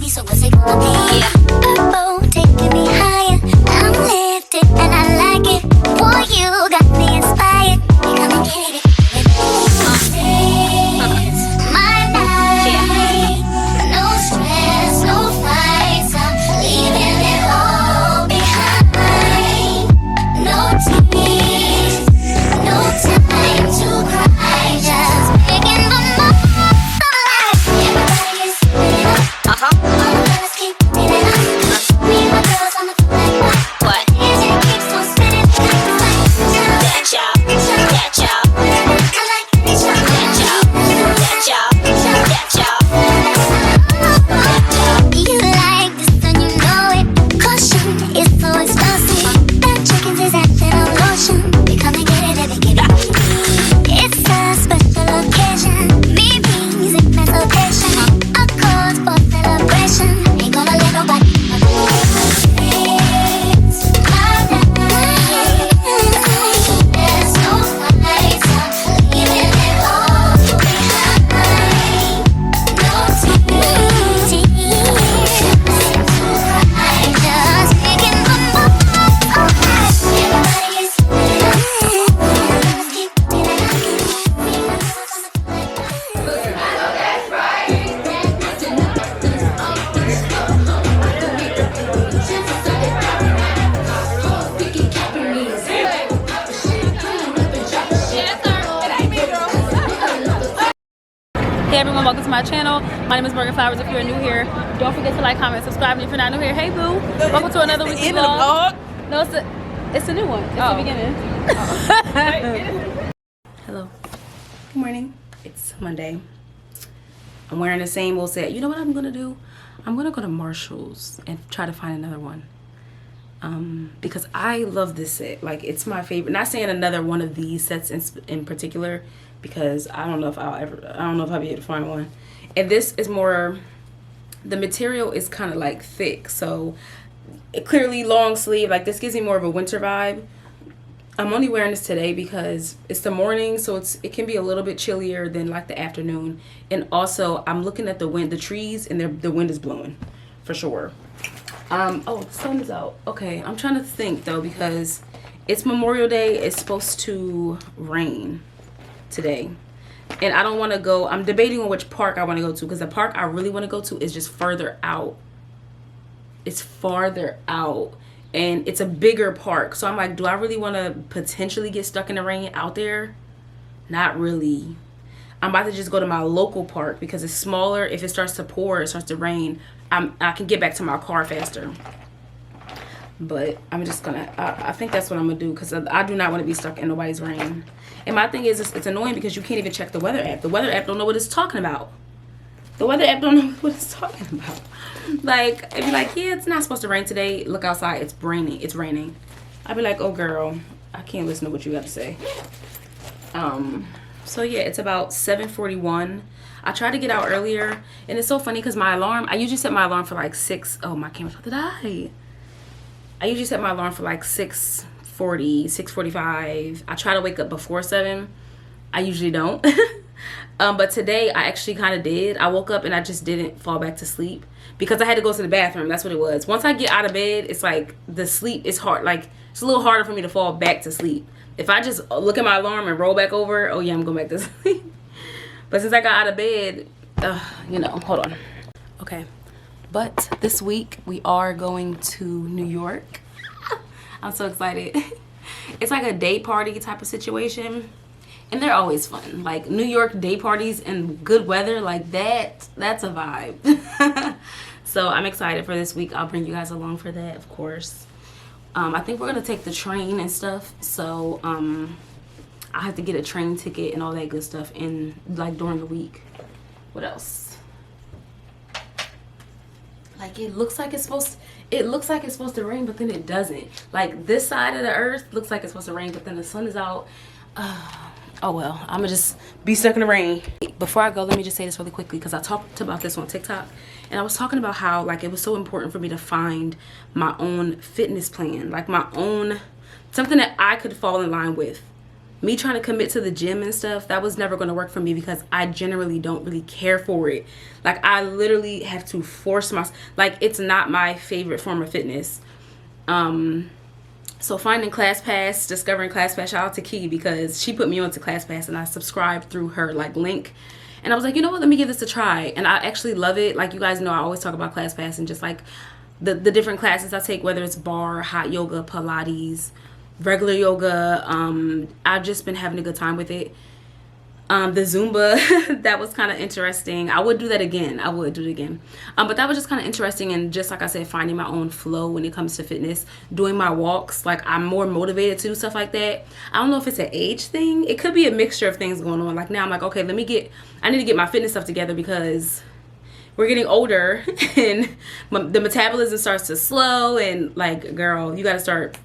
me, so what's it gonna be? Purple, taking me higher. I'm lifted and I like it. Boy, you got me inspired. You come and get it. It's my night. No stress, no fights. I'm leaving it all behind. No tears, no time to cry. Just making the most of life. Everybody is spinning up. All the fellas keep spinning up. Me and my girls on the floor like what? DJ keeps on spinning. That y'all, that y'all. I like that y'all, that y'all, that y'all, that y'all. You like this and you know it. Caution, it's so explosive. That chickens is acting on lotion. We come and get it and we give it. It's a special occasion. Me music presentation. A cause for celebration. Ain't gonna let nobody. It's my night. There's no fights. I'm leaving it all behind. No tears to cry. Just making the most of life. Everybody is spinning up. Let's keep spinning Hey everyone, welcome to my channel. My name is MORGANNFLOWERS. If you're new here, don't forget to like, comment, subscribe. And if you're not new here, hey boo, welcome to another weekly vlog. No, it's a new one. It's the beginning. Hello. Good morning. It's Monday. I'm wearing the same old set. You know what I'm gonna do? I'm gonna go to Marshall's and try to find another one. Because I love this set. Like, it's my favorite. Not saying another one of these sets in particular, because I don't know if I'll be able to find one. And this is more, the material is kind of like thick, so clearly long sleeve. Like, this gives me more of a winter vibe. I'm only wearing this today because it's the morning, so it can be a little bit chillier than like the afternoon. And also I'm looking at the trees, and the wind is blowing for sure. Oh, the sun is out. Okay, I'm trying to think though, because it's Memorial Day. It's supposed to rain today, and I don't want to go. I'm debating on which park I want to go to, because the park I really want to go to is just further out. It's farther out, and it's a bigger park, so I'm like, do I really want to potentially get stuck in the rain out there? Not really. I'm about to just go to my local park because it's smaller. If it starts to pour, it starts to rain, I can get back to my car faster. But I'm just gonna, I think that's what I'm gonna do, because I do not want to be stuck in nobody's rain. And my thing is, it's annoying because you can't even check the weather app. The weather app don't know what it's talking about. The weather app don't know what it's talking about. Like, if you're like, yeah, it's not supposed to rain today, look outside, it's raining. It's raining. I'd be like, oh girl, I can't listen to what you got to say. So yeah, it's about 7:41. I tried to get out earlier, and it's so funny because my alarm, I usually set my alarm for like 6. Oh, my camera's about to die. I usually set my alarm for like 6:40, 6:45. I try to wake up before 7. I usually don't. But today I actually kind of did. I woke up and I just didn't fall back to sleep because I had to go to the bathroom. That's what it was. Once I get out of bed, it's like the sleep is hard. Like, it's a little harder for me to fall back to sleep. If I just look at my alarm and roll back over, oh yeah, I'm going back to sleep. But since I got out of bed, you know, hold on. Okay, but this week we are going to New York. I'm so excited. It's like a day party type of situation, and they're always fun. Like, New York day parties and good weather, like that's a vibe. So I'm excited for this week. I'll bring you guys along for that, of course. I think we're gonna take the train and stuff, so I have to get a train ticket and all that good stuff in, like, during the week. What else? Like, it looks like it's supposed to rain, but then it doesn't. Like, this side of the earth looks like it's supposed to rain, but then the sun is out. Oh well, I'm gonna just be stuck in the rain. Before I go, let me just say this really quickly, because I talked about this on TikTok, and I was talking about how, like, it was so important for me to find my own fitness plan, like my own, something that I could fall in line with. me trying to commit to the gym and stuff, that was never going to work for me because I generally don't really care for it. Like, I literally have to force myself. Like, it's not my favorite form of fitness. So finding ClassPass, discovering ClassPass, shout out to Key because she put me onto ClassPass and I subscribed through her like link. And I was like, you know what, let me give this a try. And I actually love it. Like, you guys know I always talk about ClassPass and just like the different classes I take, whether it's bar, hot yoga, Pilates, regular yoga. I've just been having a good time with it. The Zumba, that was kind of interesting. I would do that again. I would do it again. But that was just kind of interesting. And just like I said, finding my own flow when it comes to fitness, doing my walks. Like, I'm more motivated to do stuff like that. I don't know if it's an age thing. It could be a mixture of things going on. Like, now I'm like, okay, I need to get my fitness stuff together because we're getting older and the metabolism starts to slow. And like, girl, you got to start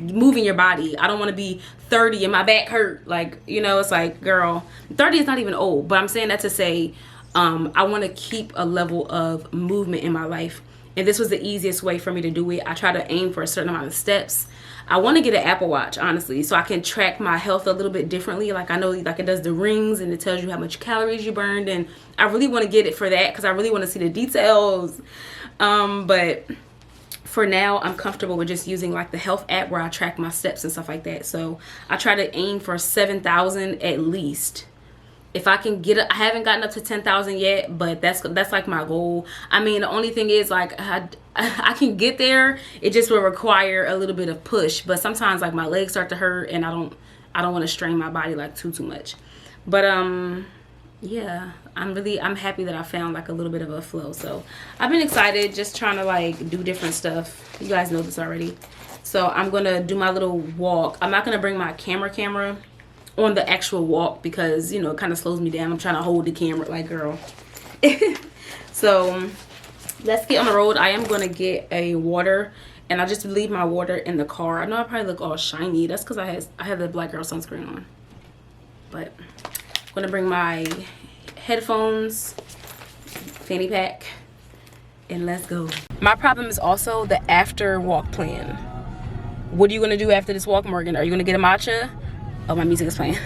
moving your body. I don't want to be 30 and my back hurt. Like, you know, it's like, girl, 30 is not even old, but I'm saying that to say I want to keep a level of movement in my life, and this was the easiest way for me to do it. I try to aim for a certain amount of steps. I want to get an Apple Watch, honestly, so I can track my health a little bit differently. Like, I know, like, it does the rings and it tells you how much calories you burned, and I really want to get it for that because I really want to see the details. But for now, I'm comfortable with just using like the health app where I track my steps and stuff like that. So I try to aim for 7,000 at least. If I can get it, I haven't gotten up to 10,000 yet, but that's like my goal. I mean, the only thing is, like, I can get there. It just will require a little bit of push. But sometimes, like, my legs start to hurt, and I don't want to strain my body like too much. But yeah, I'm happy that I found like a little bit of a flow. So I've been excited, just trying to like do different stuff. You guys know this already. So I'm gonna do my little walk. I'm not gonna bring my camera on the actual walk because, you know, it kind of slows me down. I'm trying to hold the camera like, girl. So let's get on the road. I am gonna get a water, and I just leave my water in the car. I know I probably look all shiny. That's because I have the black girl sunscreen on. But I'm gonna bring my headphones, fanny pack, and let's go. My problem is also the after walk plan. What are you gonna do after this walk, Morgan? Are you gonna get a matcha? Oh, my music is playing.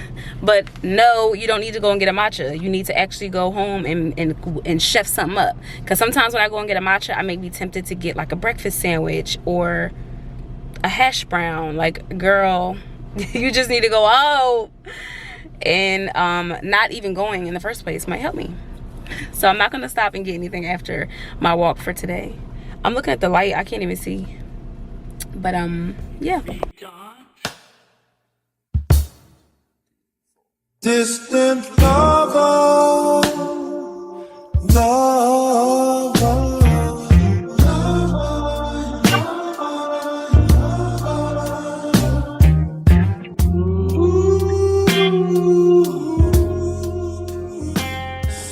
But no, you don't need to go and get a matcha. You need to actually go home and chef something up. Because sometimes when I go and get a matcha, I may be tempted to get like a breakfast sandwich or a hash brown. Like, girl, you just need to go out. And not even going in the first place might help me. So I'm not gonna stop and get anything after my walk for today. I'm looking at the light, I can't even see. But yeah. Distant lover,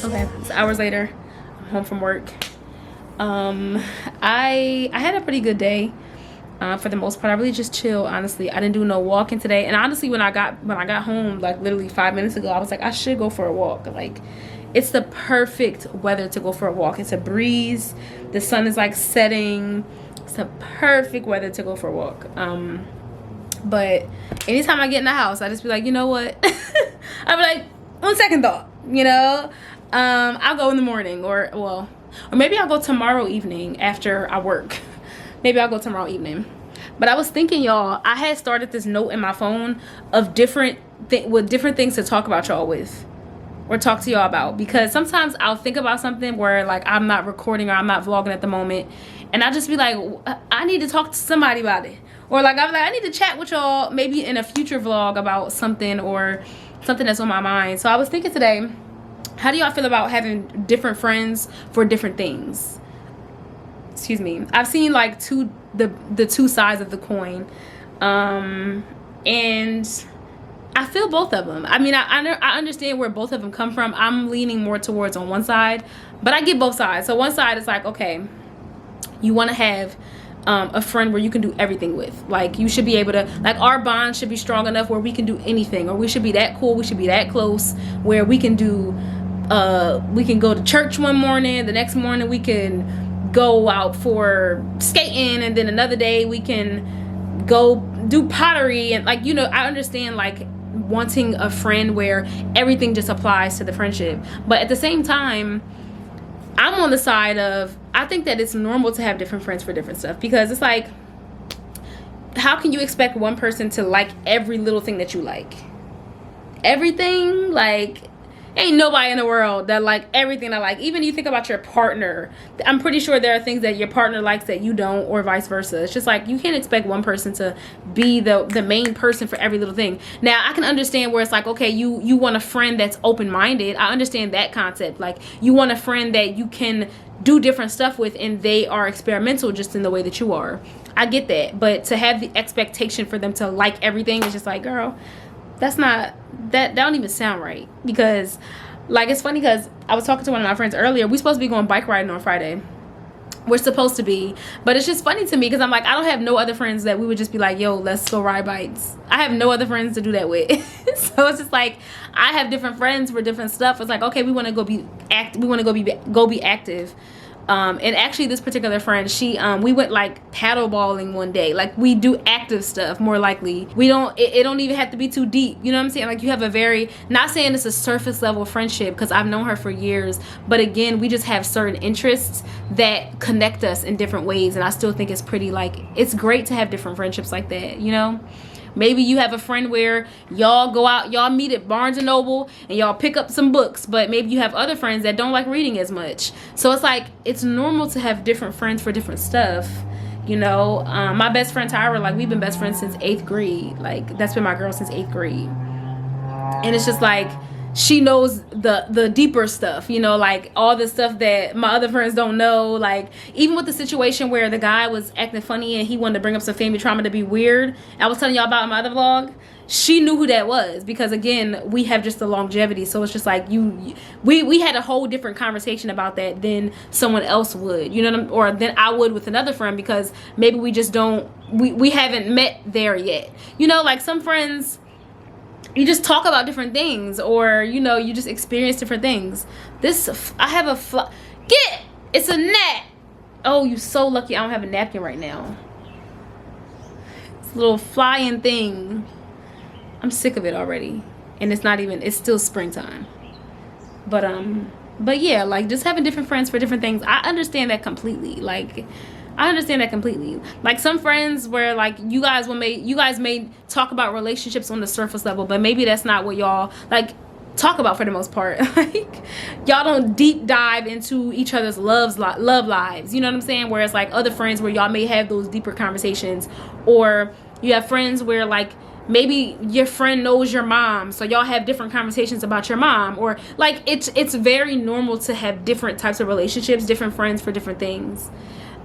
Okay, it's hours later. I'm home from work. I had a pretty good day. For the most part, I really just chill. Honestly, I didn't do no walking today. And honestly, when I got home, like literally 5 minutes ago, I was like, I should go for a walk. Like, it's the perfect weather to go for a walk. It's a breeze. The sun is like setting. It's the perfect weather to go for a walk. But anytime I get in the house, I just be like, you know what? I'll be like, on second thought, you know, I'll go in the morning, or maybe I'll go tomorrow evening after I work. Maybe I'll go tomorrow evening. But I was thinking, y'all, I had started this note in my phone of different things to talk about y'all with, or talk to y'all about, because sometimes I'll think about something where like I'm not recording or I'm not vlogging at the moment, and I just be like, I need to talk to somebody about it, or like I'm like, I need to chat with y'all maybe in a future vlog about something, or something that's on my mind. So I was thinking today, how do y'all feel about having different friends for different things? Excuse me. I've seen like the two sides of the coin, and I feel both of them. I mean, I understand where both of them come from. I'm leaning more towards on one side, but I get both sides. So one side is like, okay, you want to have a friend where you can do everything with. Like, you should be able to, like, our bond should be strong enough where we can do anything, or we should be that cool, we should be that close where we can do we can go to church one morning, the next morning we can go out for skating, and then another day we can go do pottery. And like, you know, I understand like wanting a friend where everything just applies to the friendship. But at the same time, I'm on the side of, I think that it's normal to have different friends for different stuff, because it's like, how can you expect one person to like every little thing that you like? Everything? Like, ain't nobody in the world that like everything I like. Even you think about your partner, I'm pretty sure there are things that your partner likes that you don't, or vice versa. It's just like, you can't expect one person to be the main person for every little thing. Now I can understand where it's like, okay, you want a friend that's open-minded. I understand that concept. Like, you want a friend that you can do different stuff with, and they are experimental just in the way that you are. I get that. But to have the expectation for them to like everything is just like, girl, that's not, that don't even sound right. Because like, it's funny because I was talking to one of my friends earlier. We're supposed to be going bike riding on Friday. We're supposed to be, but it's just funny to me because I'm like, I don't have no other friends that we would just be like, yo, let's go ride bikes. I have no other friends to do that with. So it's just like, I have different friends for different stuff. It's like, okay, we want to go be active. And actually this particular friend, she we went like paddle balling one day. Like, we do active stuff more likely. We don't, it don't even have to be too deep, you know what I'm saying? Like, you have a very, not saying it's a surface level friendship because I've known her for years, but again, we just have certain interests that connect us in different ways. And I still think it's pretty, like, it's great to have different friendships like that, you know? Maybe you have a friend where y'all go out, y'all meet at Barnes and Noble and y'all pick up some books, but maybe you have other friends that don't like reading as much. So it's like, it's normal to have different friends for different stuff, you know? My best friend Tyra, like, we've been best friends since 8th grade. Like, that's been my girl since 8th grade. And it's just like, she knows the deeper stuff, you know, like all the stuff that my other friends don't know. Like, even with the situation where the guy was acting funny and he wanted to bring up some family trauma to be weird, I was telling y'all about in my other vlog, she knew who that was because, again, we have just the longevity. So it's just like, we had a whole different conversation about that than someone else would, you know what I mean? Or than I would with another friend, because maybe we just don't, we haven't met there yet, you know? Like, some friends, you just talk about different things, or, you know, you just experience different things. This, I have a it's a gnat. Oh, you so lucky I don't have a napkin right now. It's a little flying thing. I'm sick of it already. And it's not even, it's still springtime. But yeah, like, just having different friends for different things, I understand that completely. Like, I understand that completely. Like, some friends where, like, you guys may talk about relationships on the surface level, but maybe that's not what y'all like talk about for the most part. Like, y'all don't deep dive into each other's love lives, you know what I'm saying? Whereas, like, other friends where y'all may have those deeper conversations, or you have friends where, like, maybe your friend knows your mom, so y'all have different conversations about your mom, or like, it's very normal to have different types of relationships, different friends for different things.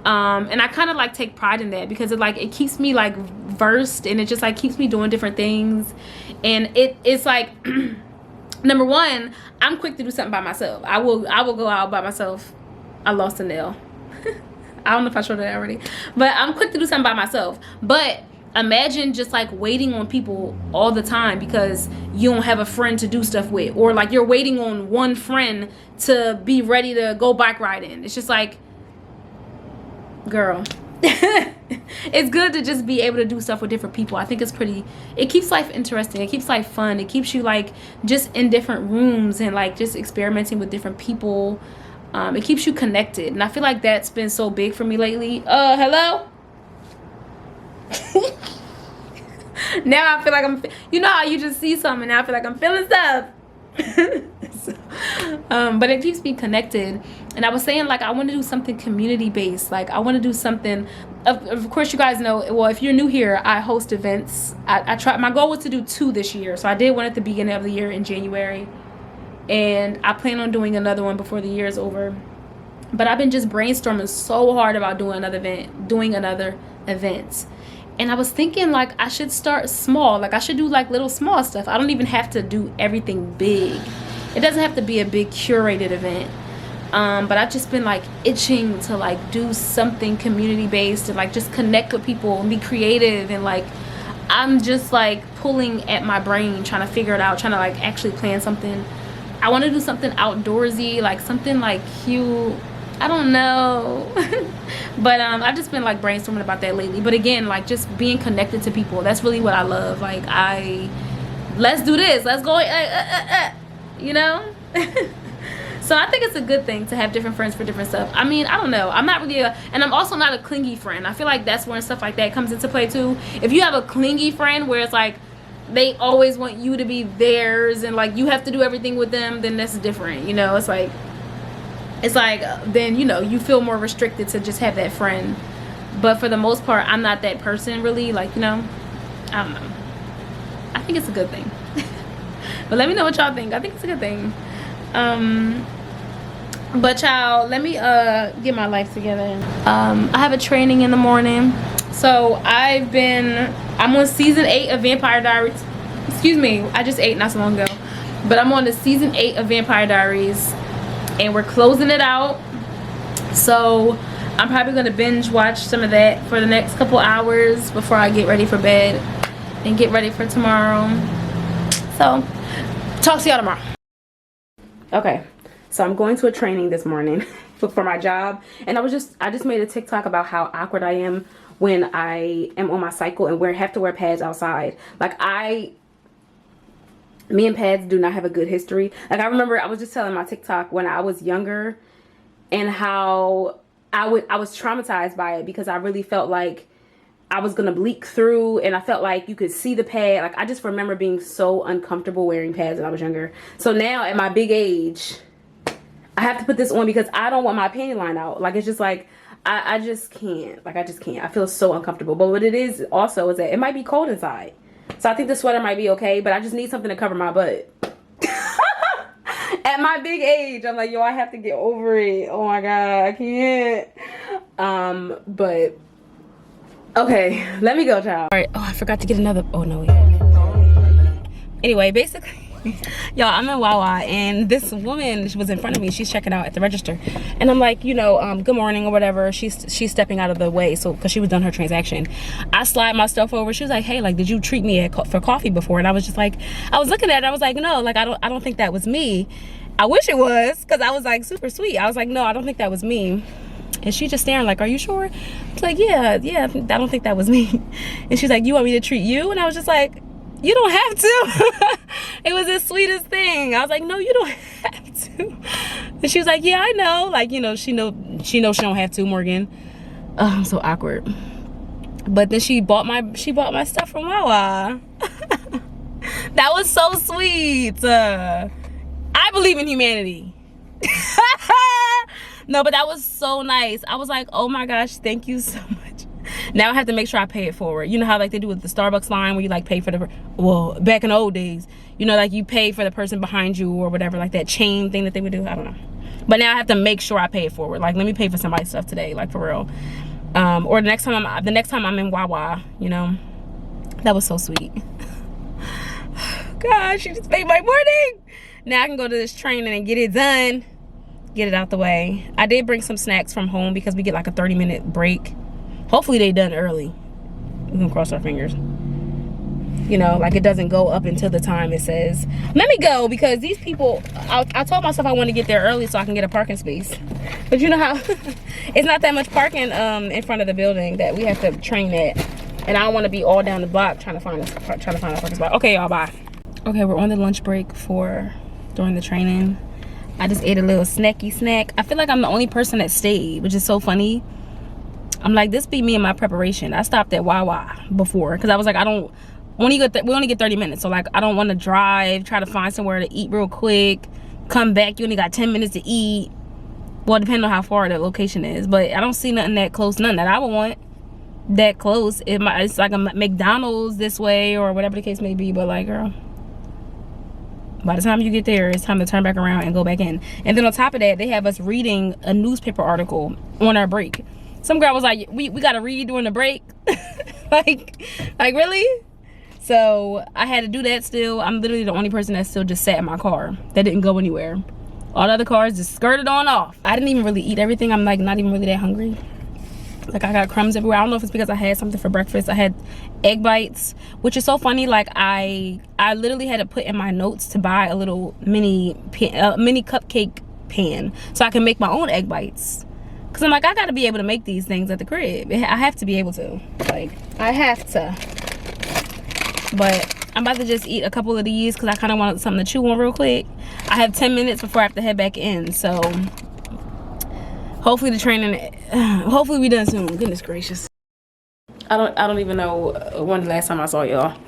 And I kind of like take pride in that, because it keeps me like versed, and it just like keeps me doing different things. And it's like, number one, I'm quick to do something by myself. I will go out by myself. I lost a nail. I don't know if I showed that already, but I'm quick to do something by myself. But imagine just like waiting on people all the time because you don't have a friend to do stuff with, or like you're waiting on one friend to be ready to go bike riding. It's just like, girl, it's good to just be able to do stuff with different people. I think it keeps life interesting, it keeps life fun, it keeps you like just in different rooms and like just experimenting with different people. It keeps you connected, and I feel like that's been so big for me lately. Hello. Now I feel like you know how you just see something, now I feel like I'm feeling stuff. But it keeps me connected. And I was saying, like, I want to do something community based. Like, I want to do something, of course, you guys know, well, if you're new here, I host events. I try, my goal was to do 2 this year, so I did one at the beginning of the year in January, and I plan on doing another one before the year is over. But I've been just brainstorming so hard about doing another event. And I was thinking, like, I should start small. Like, I should do, like, little small stuff. I don't even have to do everything big. It doesn't have to be a big curated event. But I've just been, like, itching to, like, do something community-based and, like, just connect with people and be creative. And, like, I'm just, like, pulling at my brain, trying to figure it out, trying to, like, actually plan something. I want to do something outdoorsy, like, something, like, cute. I don't know. But I've just been like brainstorming about that lately. But again, like just being connected to people, that's really what I love. Like I let's do this, let's go, you know. So I think it's a good thing to have different friends for different stuff. I mean, I don't know, I'm not really and I'm also not a clingy friend. I feel like that's where stuff like that comes into play too. If you have a clingy friend where it's like they always want you to be theirs and like you have to do everything with them, then that's different, you know. It's like then, you know, you feel more restricted to just have that friend. But for the most part, I'm not that person really, like, you know. I don't know, I think it's a good thing. But let me know what y'all think. I think it's a good thing. But y'all, let me get my life together. I have a training in the morning, so I'm on season 8 of Vampire Diaries. Excuse me, I just ate not so long ago, but I'm on the season 8 of Vampire Diaries, and we're closing it out. So I'm probably gonna binge watch some of that for the next couple hours before I get ready for bed and get ready for tomorrow. So talk to y'all tomorrow. Okay, so I'm going to a training this morning for my job, and I just made a TikTok about how awkward I am when I am on my cycle and have to wear pads outside. Like me and pads do not have a good history. Like I remember I was just telling my TikTok when I was younger and how I was traumatized by it because I really felt like I was gonna bleed through, and I felt like you could see the pad. Like I just remember being so uncomfortable wearing pads when I was younger. So now at my big age, I have to put this on because I don't want my panty line out. Like it's just like I just can't. Like I just can't. I feel so uncomfortable. But what it is also is that it might be cold inside. So I think the sweater might be okay, but I just need something to cover my butt. At my big age, I'm like, yo, I have to get over it. Oh my God, I can't. But okay, let me go, child. All right. Oh, I forgot to get another. Oh no, wait. Anyway, basically, y'all, I'm in Wawa, and this woman, she was in front of me. She's checking out at the register, and I'm like, you know, good morning or whatever. She's stepping out of the way, so because she was done her transaction. I slide my stuff over. She was like, hey, like, did you treat me for coffee before? And I was just like, I was looking at it. I was like, no, like, I don't think that was me. I wish it was, because I was like super sweet. I was like, no, I don't think that was me. And she just staring like, are you sure? I was like, yeah, I don't think that was me. And she's like, you want me to treat you? And I was just like, you don't have to. It was the sweetest thing. I was like, no, you don't have to. And she was like, yeah, I know. Like, you know, she knows she don't have to, Morgan. Oh, I'm so awkward. But then she bought my stuff from Wawa. That was so sweet. I believe in humanity. No, but that was so nice. I was like, oh my gosh, thank you so much. Now I have to make sure I pay it forward. You know how like they do with the Starbucks line where you like pay for the, well, back in the old days, you know, like you pay for the person behind you or whatever, like that chain thing that they would do. I don't know. But now I have to make sure I pay it forward. Like, let me pay for somebody's stuff today, like for real. Or the next time I'm in Wawa, you know. That was so sweet. Gosh, she just made my morning. Now I can go to this training and get it done. Get it out the way. I did bring some snacks from home because we get like a 30-minute break. Hopefully they done early. We can cross our fingers. You know, like it doesn't go up until the time it says. Let me go, because these people, I told myself I want to get there early so I can get a parking space. But you know how it's not that much parking in front of the building that we have to train at. And I don't want to be all down the block trying to find a parking spot. Okay, y'all, bye. Okay, we're on the lunch break during the training. I just ate a little snacky snack. I feel like I'm the only person that stayed, which is so funny. I'm like, this be me in my preparation. I stopped at Wawa before because I was like, we only get 30 minutes. So like, I don't want to drive, try to find somewhere to eat real quick, come back. You only got 10 minutes to eat. Well, depending on how far the location is. But I don't see nothing that close, nothing that I would want that close. It's like a McDonald's this way or whatever the case may be. But like, girl, by the time you get there, it's time to turn back around and go back in. And then on top of that, they have us reading a newspaper article on our break. Some girl was like, we gotta read during the break. like really? So I had to do that still. I'm literally the only person that still just sat in my car that didn't go anywhere. All the other cars just skirted on off. I didn't even really eat everything. I'm like not even really that hungry. Like I got crumbs everywhere. I don't know if it's because I had something for breakfast. I had egg bites, which is so funny. Like I literally had to put in my notes to buy a little mini cupcake pan so I can make my own egg bites. Cause I'm like, I gotta be able to make these things at the crib. I have to be able to. Like, I have to. But I'm about to just eat a couple of these because I kind of wanted something to chew on real quick. I have 10 minutes before I have to head back in, so hopefully the training, hopefully we done soon. Goodness gracious. I don't even know when the last time I saw y'all,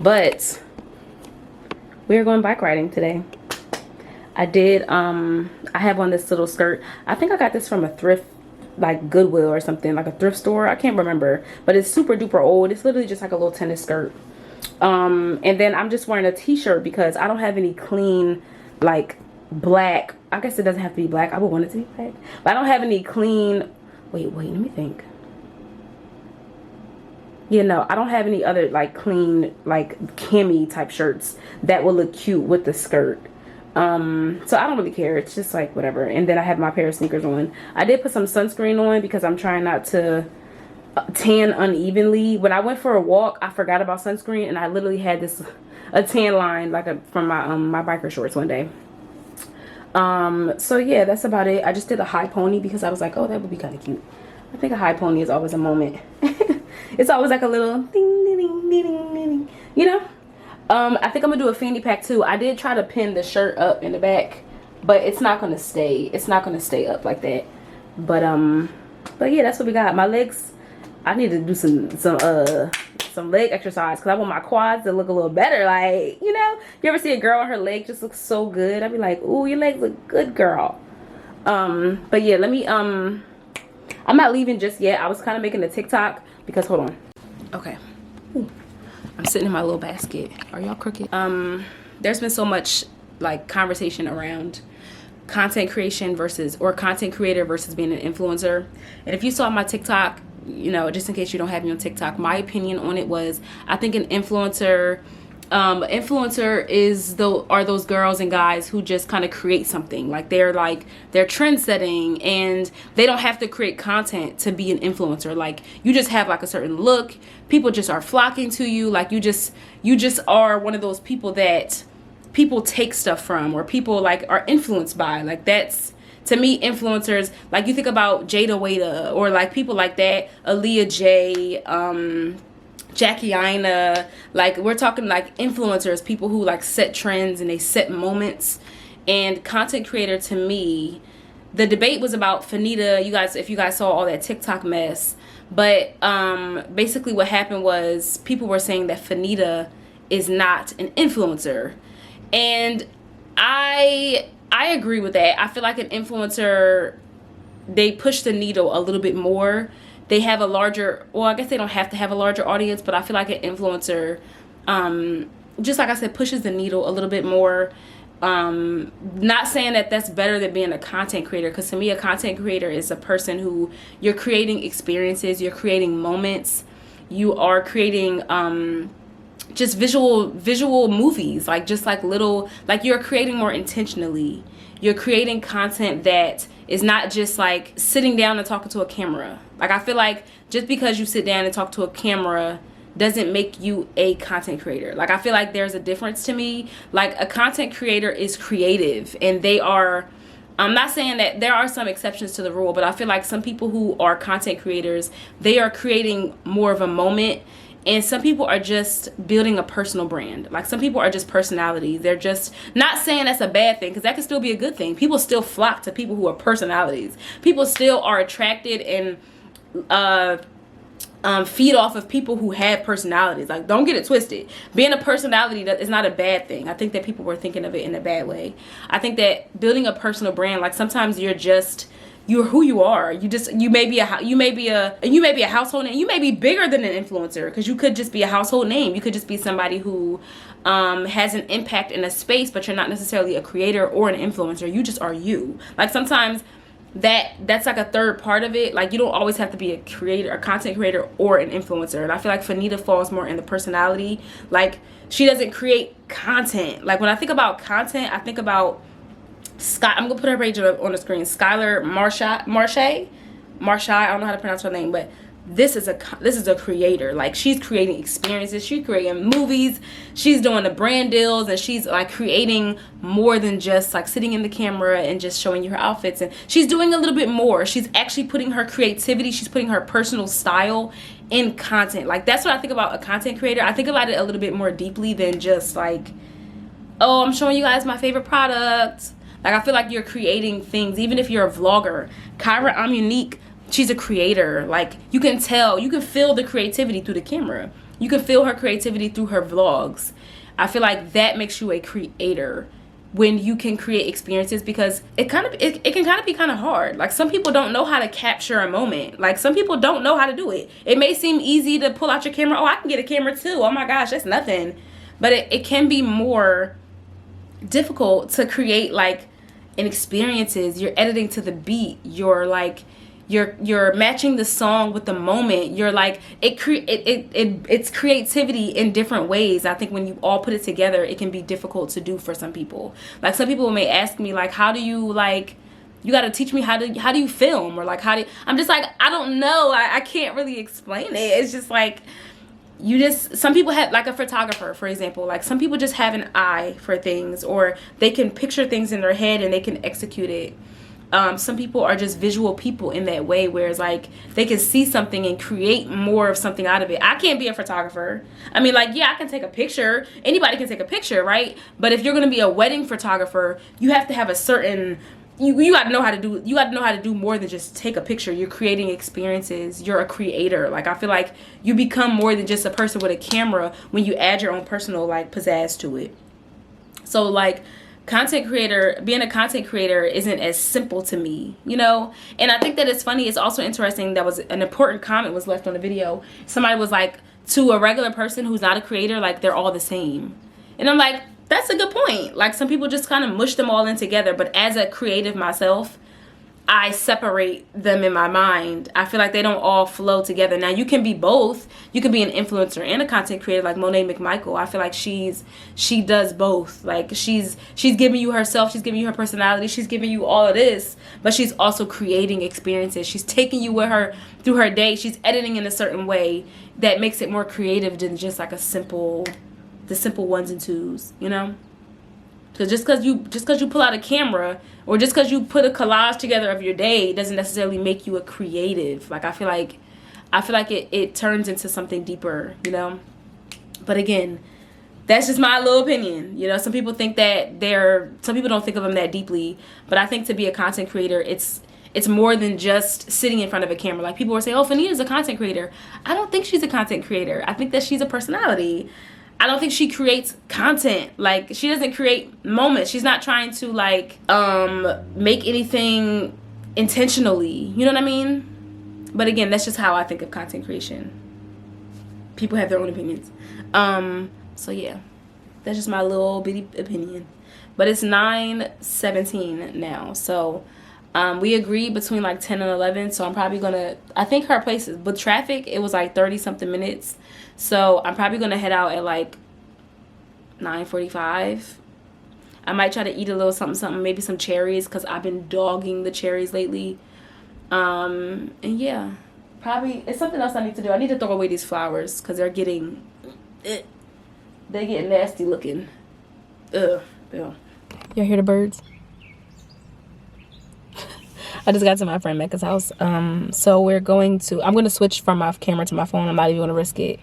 but we're going bike riding today. I did, I have on this little skirt. I think I got this from a thrift, like Goodwill or something, like a thrift store. I can't remember, but it's super duper old. It's literally just like a little tennis skirt. And then I'm just wearing a t-shirt because I don't have any clean, like black, I guess it doesn't have to be black. I would want it to be black, but I don't have any clean, wait, let me think. You know, I don't have any other like clean, like cami type shirts that will look cute with the skirt. So I don't really care. It's just like whatever. And then I have my pair of sneakers on. I did put some sunscreen on because I'm trying not to tan unevenly. When I went for a walk, I forgot about sunscreen, and I literally had a tan line like from my my biker shorts one day. So yeah, that's about it. I just did a high pony because I was like, oh, that would be kind of cute. I think a high pony is always a moment. It's always like a little ding, ding, ding, ding, ding, you know. I think I'm gonna do a fanny pack too. I did try to pin the shirt up in the back, but it's not gonna stay. It's not gonna stay up like that. But yeah, that's what we got. My legs, I need to do some leg exercise because I want my quads to look a little better. Like, you know, you ever see a girl and her leg just looks so good? I'd be like, ooh, your legs look good, girl. But yeah, let me I'm not leaving just yet. I was kind of making a TikTok because, hold on. Okay. Ooh. I'm sitting in my little basket. Are y'all crooked? There's been so much like conversation around content creation versus, or content creator versus being an influencer. And if you saw my TikTok, you know, just in case you don't have me on TikTok, my opinion on it was, I think an influencer are those girls and guys who just kind of create something. Like they're trend setting, and they don't have to create content to be an influencer. Like you just have like a certain look, people just are flocking to you. Like you just are one of those people that people take stuff from, or people like are influenced by. Like that's, to me, influencers, like you think about Jada Wada, or like people like that, Aaliyah J, Jackie Aina. Like we're talking like influencers, people who like set trends and they set moments. And content creator, to me, the debate was about Fanita. You guys, if you guys saw all that TikTok mess, but basically what happened was people were saying that Fanita is not an influencer, and I agree with that. I feel like an influencer, they push the needle a little bit more. They have a larger, well, I guess they don't have to have a larger audience, but I feel like an influencer, just like I said, pushes the needle a little bit more. Not saying that that's better than being a content creator, because to me, a content creator is a person who, you're creating experiences, you're creating moments, you are creating just visual movies, like just like little, like you're creating more intentionally. You're creating content that is not just like sitting down and talking to a camera. Like I feel like just because you sit down and talk to a camera doesn't make you a content creator. Like I feel like there's a difference to me. Like a content creator is creative, and they are, I'm not saying that there are some exceptions to the rule, but I feel like some people who are content creators, they are creating more of a moment. And some people are just building a personal brand. Like some people are just personalities. They're just, not saying that's a bad thing, because that can still be a good thing. People still flock to people who are personalities. People still are attracted and feed off of people who have personalities. Like don't get it twisted. Being a personality is not a bad thing. I think that people were thinking of it in a bad way. I think that building a personal brand, like sometimes you're who you are. You may be a household name. You may be bigger than an influencer, because you could just be a household name. You could just be somebody who has an impact in a space, but you're not necessarily a creator or an influencer. You just are you. Like sometimes that's like a third part of it. Like you don't always have to be a creator, a content creator, or an influencer. And I feel like Fanita falls more in the personality. Like she doesn't create content. Like when I think about content, I think about I'm gonna put her page on the screen. Skylar Marche. I don't know how to pronounce her name, but this is a creator. Like, she's creating experiences, she's creating movies, she's doing the brand deals, and she's like creating more than just like sitting in the camera and just showing you her outfits. And she's doing a little bit more. She's actually putting her creativity, she's putting her personal style in content. Like, that's what I think about a content creator. I think about it a little bit more deeply than just like, oh, I'm showing you guys my favorite product. Like, I feel like you're creating things. Even if you're a vlogger, Kyra I'm Unique, she's a creator. Like, you can tell, you can feel the creativity through the camera. You can feel her creativity through her vlogs. I feel like that makes you a creator when you can create experiences, because it can kind of be kind of hard. Like, some people don't know how to capture a moment. Like, some people don't know how to do it. It may seem easy to pull out your camera. Oh, I can get a camera too. Oh my gosh, that's nothing. But it can be more difficult to create like an experiences. You're editing to the beat. You're like, you're matching the song with the moment. You're like, it's creativity in different ways. I think when you all put it together, it can be difficult to do for some people. Like, some people may ask me like, how do you, like, you got to teach me how do you film, or like, how do I'm just like, I don't know. I can't really explain it. It's just like, some people have, like a photographer, for example, like some people just have an eye for things, or they can picture things in their head and they can execute it. Some people are just visual people in that way, whereas like they can see something and create more of something out of it. I can't be a photographer. I mean, like, yeah, I can take a picture. Anybody can take a picture, right? But if you're going to be a wedding photographer, you have to have a certain, you got to know how to do more than just take a picture. You're creating experiences. You're a creator. Like, I feel like you become more than just a person with a camera when you add your own personal like pizzazz to it. So like, being a content creator isn't as simple to me, you know? And I think that it's funny. It's also interesting, that was an important comment was left on the video. Somebody was like, to a regular person who's not a creator, like, they're all the same. And I'm like, that's a good point. Like, some people just kind of mush them all in together. But as a creative myself, I separate them in my mind. I feel like they don't all flow together. Now, you can be both. You can be an influencer and a content creator, like Monet McMichael. I feel like she does both. Like, she's giving you herself, she's giving you her personality, she's giving you all of this, but she's also creating experiences. She's taking you with her through her day. She's editing in a certain way that makes it more creative than just like the simple ones and twos, you know? Because just because you pull out a camera, or just because you put a collage together of your day, doesn't necessarily make you a creative. Like, I feel like it turns into something deeper, you know? But again, that's just my little opinion. You know, some people think that some people don't think of them that deeply. But I think to be a content creator, it's more than just sitting in front of a camera. Like, people will say, oh, Fanita's a content creator. I don't think she's a content creator. I think that she's a personality. I don't think she creates content. Like, she doesn't create moments. She's not trying to like make anything intentionally. You know what I mean? But again, that's just how I think of content creation. People have their own opinions. So yeah, that's just my little bitty opinion. But it's 9:17 now. So we agreed between like 10 and 11. So I'm probably gonna, I think her place is, with traffic, it was like 30 something minutes. So I'm probably going to head out at like 9:45. I might try to eat a little something, maybe some cherries, because I've been dogging the cherries lately. And yeah, probably it's something else I need to do. I need to throw away these flowers because they're getting nasty looking. Ugh. Y'all hear the birds? I just got to my friend Mecca's house. So I'm going to switch from my camera to my phone. I'm not even going to risk it.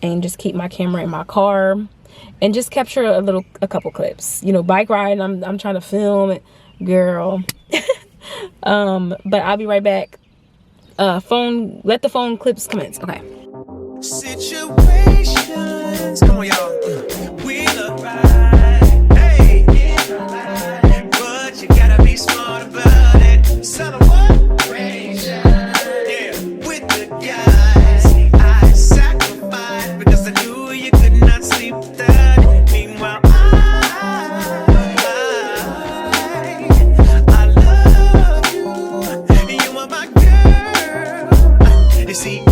And just keep my camera in my car. And just capture a couple clips. You know, bike ride. I'm trying to film it. Girl. But I'll be right back. Let the phone clips commence. Okay. Situations. Come on, y'all. We look right. Hey. But you gotta be smart about it. Son of what? Yeah. With the guys, I sacrificed because I knew you could not sleep without it. Meanwhile, I love you. You are my girl. You see, I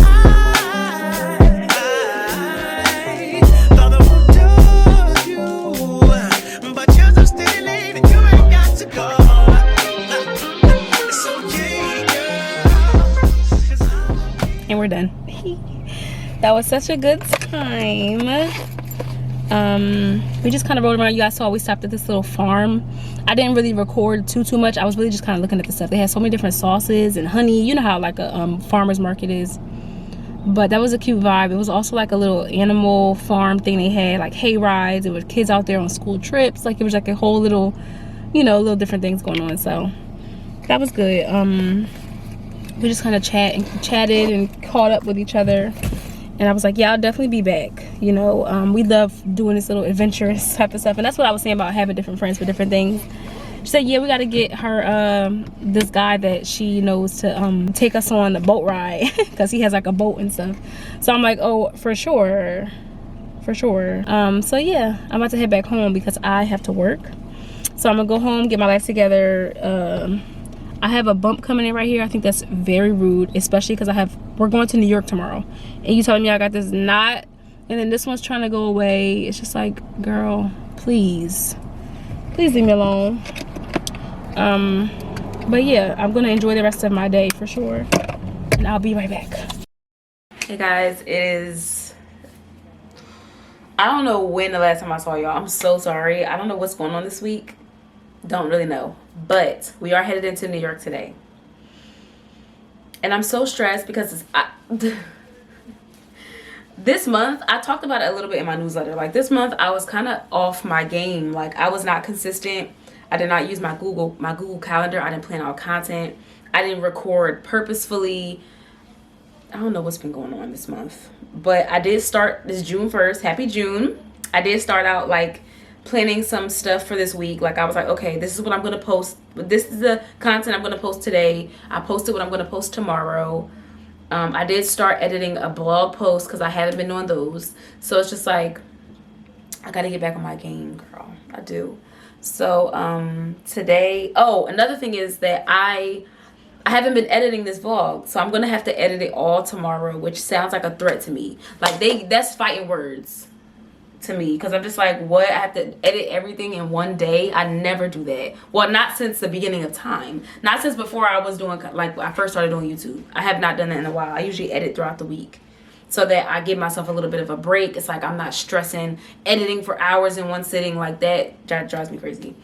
thought the we're done. That was such a good time. We just kind of rode around. You guys saw we stopped at this little farm. I didn't really record too much. I was really just kind of looking at the stuff. They had so many different sauces and honey. You know how like a farmer's market is. But that was a cute vibe. It was also like a little animal farm thing they had, like hay rides. There were kids out there on school trips. Like it was like a whole little, you know, little different things going on. So that was good. We just kind of chatted and caught up with each other. And I was like, yeah, I'll definitely be back. You know, we love doing this little adventurous type of stuff. And that's what I was saying about having different friends for different things. She said, yeah, we got to get her this guy that she knows to take us on a boat ride because he has like a boat and stuff. So I'm like, oh, for sure. So yeah, I'm about to head back home because I have to work. So I'm gonna go home, get my life together. I have a bump coming in right here. I think that's very rude, especially because we're going to New York tomorrow, and you telling me I got this knot, and then this one's trying to go away. It's just like, girl, please leave me alone. But yeah, I'm gonna enjoy the rest of my day for sure, and I'll be right back. Hey guys, it is, I don't know when the last time I saw y'all. I'm so sorry. I don't know what's going on this week. Don't really know, but we are headed into New York today, and I'm so stressed because this month, I talked about it a little bit in my newsletter. Like this month I was kind of off my game. Like I was not consistent. I did not use my Google Calendar. I didn't plan out content. I didn't record purposefully. I don't know what's been going on this month, but I did start this June 1st. Happy June. I did start out like planning some stuff for this week. Like I was like, okay, this is what I'm gonna post. This is the content I'm gonna post today. I posted what I'm gonna post tomorrow. I did start editing a blog post because I haven't been doing those. So it's just like, I gotta get back on my game, girl. I do. So today, oh, another thing is that I haven't been editing this vlog, so I'm gonna have to edit it all tomorrow, which sounds like a threat to me. Like that's fighting words to me, because I'm just like, what? I have to edit everything in one day? I never do that. Well, not since the beginning of time. Not since before I was doing, like, I first started doing YouTube. I have not done that in a while. I usually edit throughout the week so that I give myself a little bit of a break. It's like I'm not stressing, editing for hours in one sitting. Like that drives me crazy.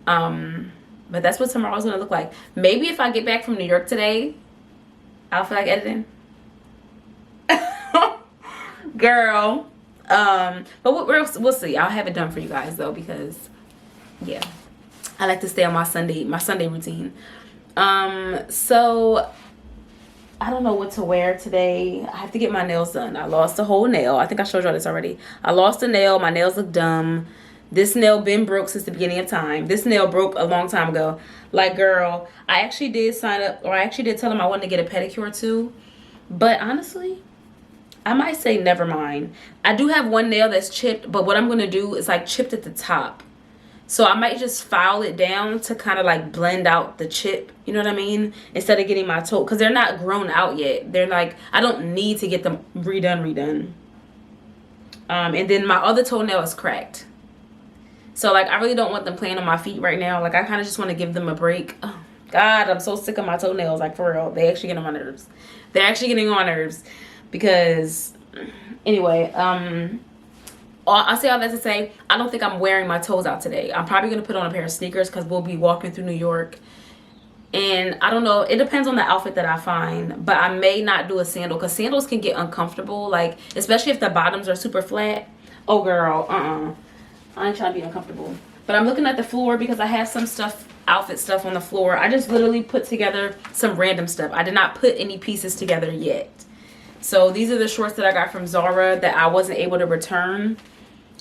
But that's what tomorrow's gonna look like. Maybe if I get back from New York today, I'll feel like editing. Girl. But we'll see. I'll have it done for you guys though, because yeah, I like to stay on my Sunday routine. So I don't know what to wear today. I have to get my nails done. I lost a whole nail. I think I showed y'all this already. I lost a nail. My nails look dumb. This nail been broke since the beginning of time. This nail broke a long time ago. Like, girl, I actually did sign up, or I actually did tell them I wanted to get a pedicure too. But honestly, I might say never mind. I do have one nail that's chipped, but what I'm going to do is like chipped at the top. So I might just file it down to kind of like blend out the chip. You know what I mean? Instead of getting my toe, because they're not grown out yet. They're like, I don't need to get them redone. And then my other toenail is cracked. So like, I really don't want them playing on my feet right now. Like I kind of just want to give them a break. Oh God, I'm so sick of my toenails. Like for real, they actually get on my nerves. They're actually getting on my nerves. Because anyway, I'll say all that to say, I don't think I'm wearing my toes out today. I'm probably going to put on a pair of sneakers because we'll be walking through New York. And I don't know, it depends on the outfit that I find. But I may not do a sandal because sandals can get uncomfortable. Like, especially if the bottoms are super flat. Oh, girl, I ain't trying to be uncomfortable. But I'm looking at the floor because I have some stuff, outfit stuff on the floor. I just literally put together some random stuff. I did not put any pieces together yet. So these are the shorts that I got from Zara that I wasn't able to return.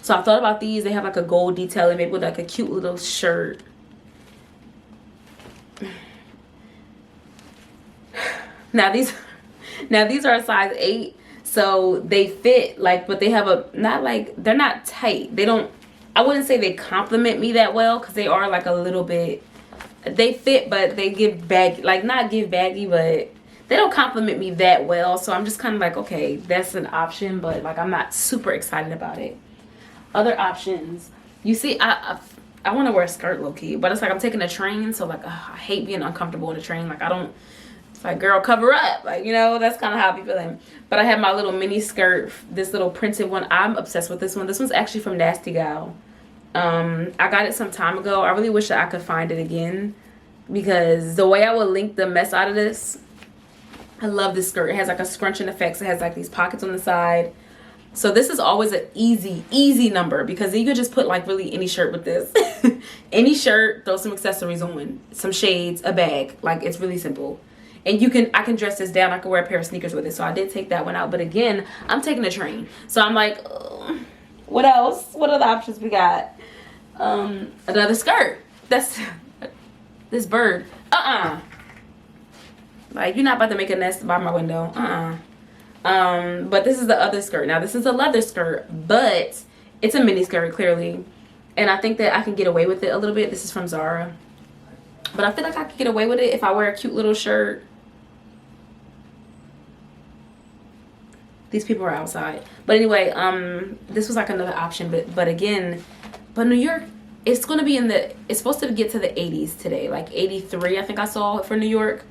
So I thought about these. They have like a gold detailing, maybe with like a cute little shirt. Now these are a size 8. So they fit like, but they have a, not like, they're not tight. They don't, I wouldn't say they complement me that well because they are like a little bit, they fit, but they give baggy, like not give baggy, but they don't compliment me that well. So I'm just kind of like, okay, that's an option, but like I'm not super excited about it. Other options, you see, I want to wear a skirt low-key, but it's like I'm taking a train, so like I hate being uncomfortable in a train. Like I don't, It's like, girl, cover up. Like, you know, that's kind of how I be feeling. But I have my little mini skirt, this little printed one. I'm obsessed with this one. This one's actually from Nasty Gal. I got it some time ago. I really wish that I could find it again, because the way I would link the mess out of this, I love this skirt. It has like a scrunching effect. It has like these pockets on the side. So this is always an easy number, because you could just put like really any shirt with this. Any shirt, throw some accessories on, some shades, a bag. Like, it's really simple. And I can dress this down. I can wear a pair of sneakers with it. So I did take that one out. But again, I'm taking a train. So I'm like, what else? What other options we got? Another skirt. That's this bird. Like, you're not about to make a nest by my window. But this is the other skirt. Now, this is a leather skirt, but it's a mini skirt, clearly. And I think that I can get away with it a little bit. This is from Zara. But I feel like I could get away with it if I wear a cute little shirt. These people are outside. But anyway, this was like another option. But again, New York, it's going to be it's supposed to get to the 80s today. Like 83, I think I saw it for New York.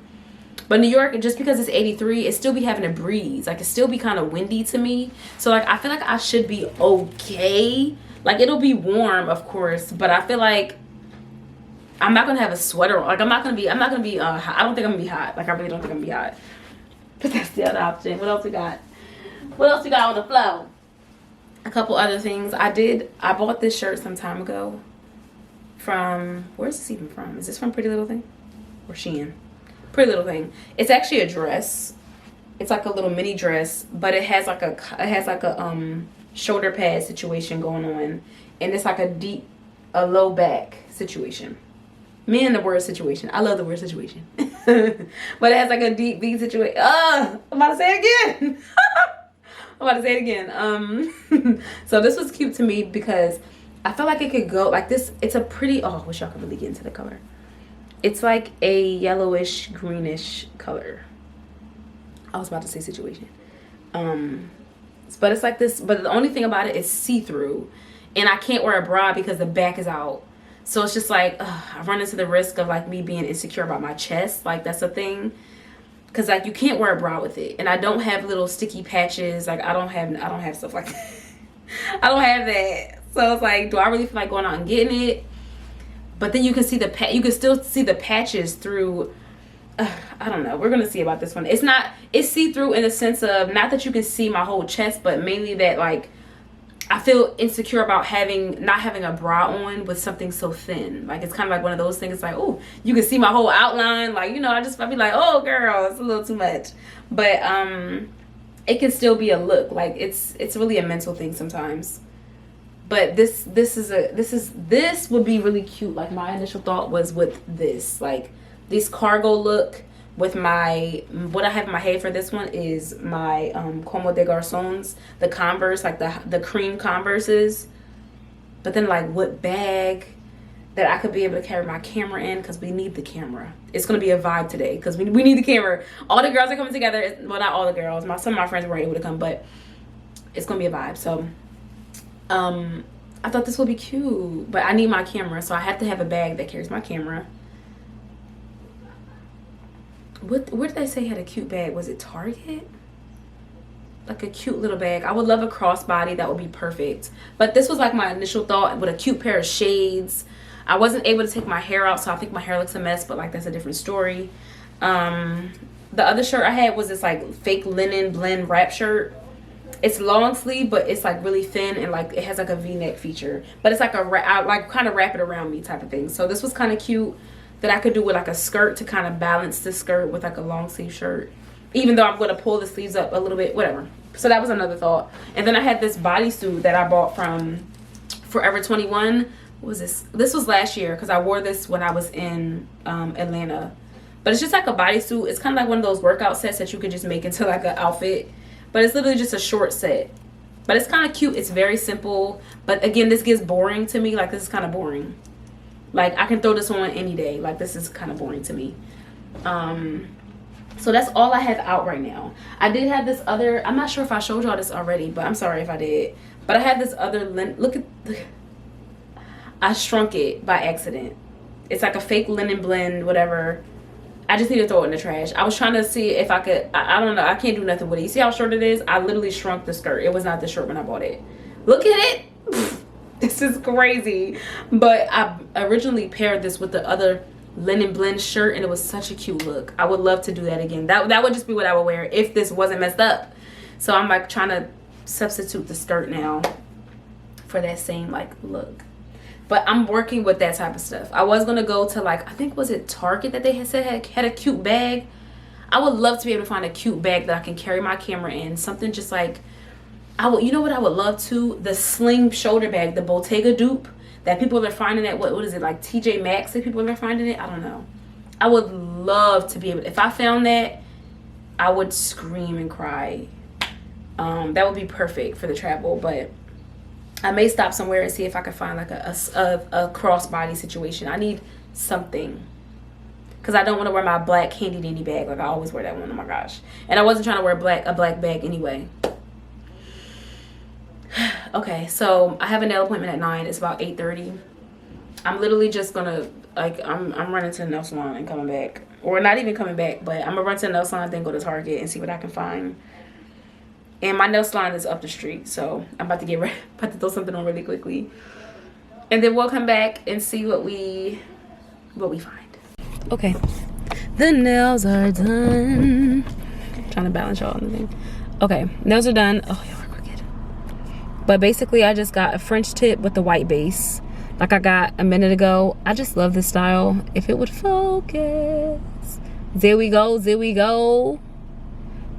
But New York, just because it's 83, it still be having a breeze. Like, it still be kind of windy to me. So, like, I feel like I should be okay. Like, it'll be warm, of course. But I feel like I'm not going to have a sweater on. Like, I don't think I'm going to be hot. Like, I really don't think I'm going to be hot. But that's the other option. What else we got? What else we got on the flow? A couple other things. I bought this shirt some time ago from, where's this even from? Is this from Pretty Little Thing? Or Shein? Pretty Little Thing. It's actually a dress. It's like a little mini dress, but it has like a shoulder pad situation going on, and it's like a low back situation. Me and the word situation. I love the word situation. But it has like a deep V situation. I'm about to say it again. So this was cute to me because I felt like it could go like this. It's a pretty, I wish y'all could really get into the color. It's like a yellowish greenish color. I was about to say situation. But it's like this, but the only thing about it is see-through, and I can't wear a bra because the back is out. So it's just like, I run into the risk of like me being insecure about my chest. Like, that's a thing. Cause like you can't wear a bra with it. And I don't have little sticky patches. Like I don't have stuff like that. I don't have that. So it's like, do I really feel like going out and getting it? But then you can see you can still see the patches through. I don't know. We're gonna see about this one. It's see-through in the sense of not that you can see my whole chest, but mainly that like I feel insecure about not having a bra on with something so thin. Like, it's kind of like one of those things. It's like, oh, you can see my whole outline. Like, you know, I'd be like, oh girl, it's a little too much. But it can still be a look. Like, it's really a mental thing sometimes. But this would be really cute. Like, my initial thought was with this, like this cargo look with what I have in my head for this one is my Como des Garçons, the Converse, like the cream Converses. But then like what bag that I could be able to carry my camera in, because we need the camera. It's going to be a vibe today because we need the camera. All the girls are coming together. Well, not all the girls. Some of my friends weren't able to come, but it's going to be a vibe. So I thought this would be cute, but I need my camera, so I have to have a bag that carries my camera. Where did they say had a cute bag? Was it Target? Like a cute little bag. I would love a crossbody. That would be perfect. But this was like my initial thought, with a cute pair of shades. I wasn't able to take my hair out, so I think my hair looks a mess, but like that's a different story. The other shirt I had was this like fake linen blend wrap shirt. It's long sleeve, but it's like really thin, and like it has like a V-neck feature. But it's like I like kind of wrap it around me type of thing. So this was kind of cute. That I could do with like a skirt to kind of balance the skirt with like a long sleeve shirt, even though I'm going to pull the sleeves up a little bit, whatever. So that was another thought. And then I had this bodysuit that I bought from Forever 21. What was this? This was last year because I wore this when I was in Atlanta. But it's just like a bodysuit. It's kind of like one of those workout sets that you could just make into like an outfit. But it's literally just a short set. But it's kind of cute. It's very simple. But again, this gets boring to me. Like, this is kind of boring. Like, I can throw this on any day. Like, this is kind of boring to me. So that's all I have out right now. I did have this other, I'm not sure if I showed y'all this already, but I'm sorry if I did. But I had this other, look, I shrunk it by accident. It's like a fake linen blend, whatever. I just need to throw it in the trash. I was trying to see if I could, I don't know, I can't do nothing with it. You see how short it is? I literally shrunk the skirt. It was not this short when I bought it. Look at it. This is crazy. But I originally paired this with the other linen blend shirt, and it was such a cute look. I would love to do that again. That would just be what I would wear if this wasn't messed up. So I'm like trying to substitute the skirt now for that same like look. But I'm working with that type of stuff. I was gonna go to like, I think was it Target that they had said had a cute bag. I would love to be able to find a cute bag that I can carry my camera in. Something just like, you know what I would love to? The sling shoulder bag, the Bottega dupe that people are finding at, what is it, like TJ Maxx that people are finding it? I don't know. I would love to be able, if I found that, I would scream and cry. That would be perfect for the travel, but I may stop somewhere and see if I can find like a crossbody situation. I need something, because I don't want to wear my black handy dandy bag like I always wear that one. Oh my gosh. And I wasn't trying to wear a black bag anyway. Okay, so I have a nail appointment at 9. It's about 8:30. I'm literally just gonna, like, I'm running to the nail salon and coming back, or not even coming back, but I'm gonna run to the nail salon, then go to Target and see what I can find. And my nail salon is up the street, so I'm about to get ready, about to throw something on really quickly, and then we'll come back and see what we find. Okay, the nails are done. I'm trying to balance y'all on the thing. Okay, nails are done. Oh, y'all are crooked. But basically, I just got a French tip with the white base, like I got a minute ago. I just love this style. If it would focus. There we go. There we go.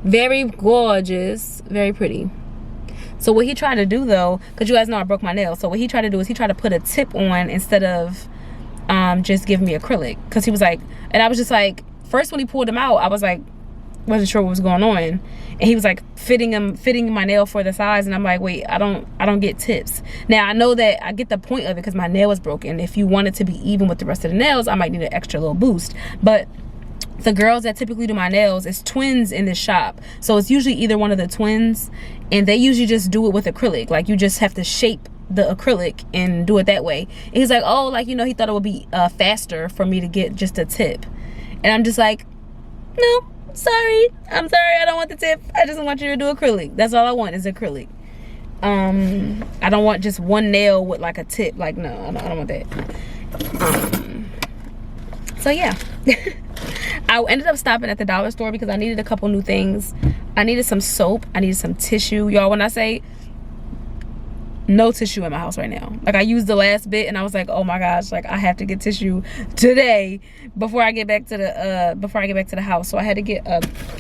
Very gorgeous, very pretty. So what he tried to do though, because you guys know I broke my nail, so what he tried to do is he tried to put a tip on instead of just giving me acrylic, because he was like, and I was just like, first when he pulled them out, I was like, wasn't sure what was going on, and he was like fitting my nail for the size, and I'm like, wait, I don't get tips. Now I know that I get the point of it because my nail was broken. If you want it to be even with the rest of the nails, I might need an extra little boost. But the girls that typically do my nails is twins in this shop, so it's usually either one of the twins, and they usually just do it with acrylic. Like, you just have to shape the acrylic and do it that way. And he's like, oh, like, you know, he thought it would be faster for me to get just a tip, and I'm just like, no, I'm sorry, I don't want the tip. I just want you to do acrylic. That's all I want is acrylic. I don't want just one nail with like a tip. Like, no, I don't want that. So yeah. I ended up stopping at the dollar store because I needed a couple new things. I needed some soap. I needed some tissue. Y'all, when I say no tissue in my house right now, like, I used the last bit and I was like, oh my gosh, like, I have to get tissue today before I get back to the house. So I had to get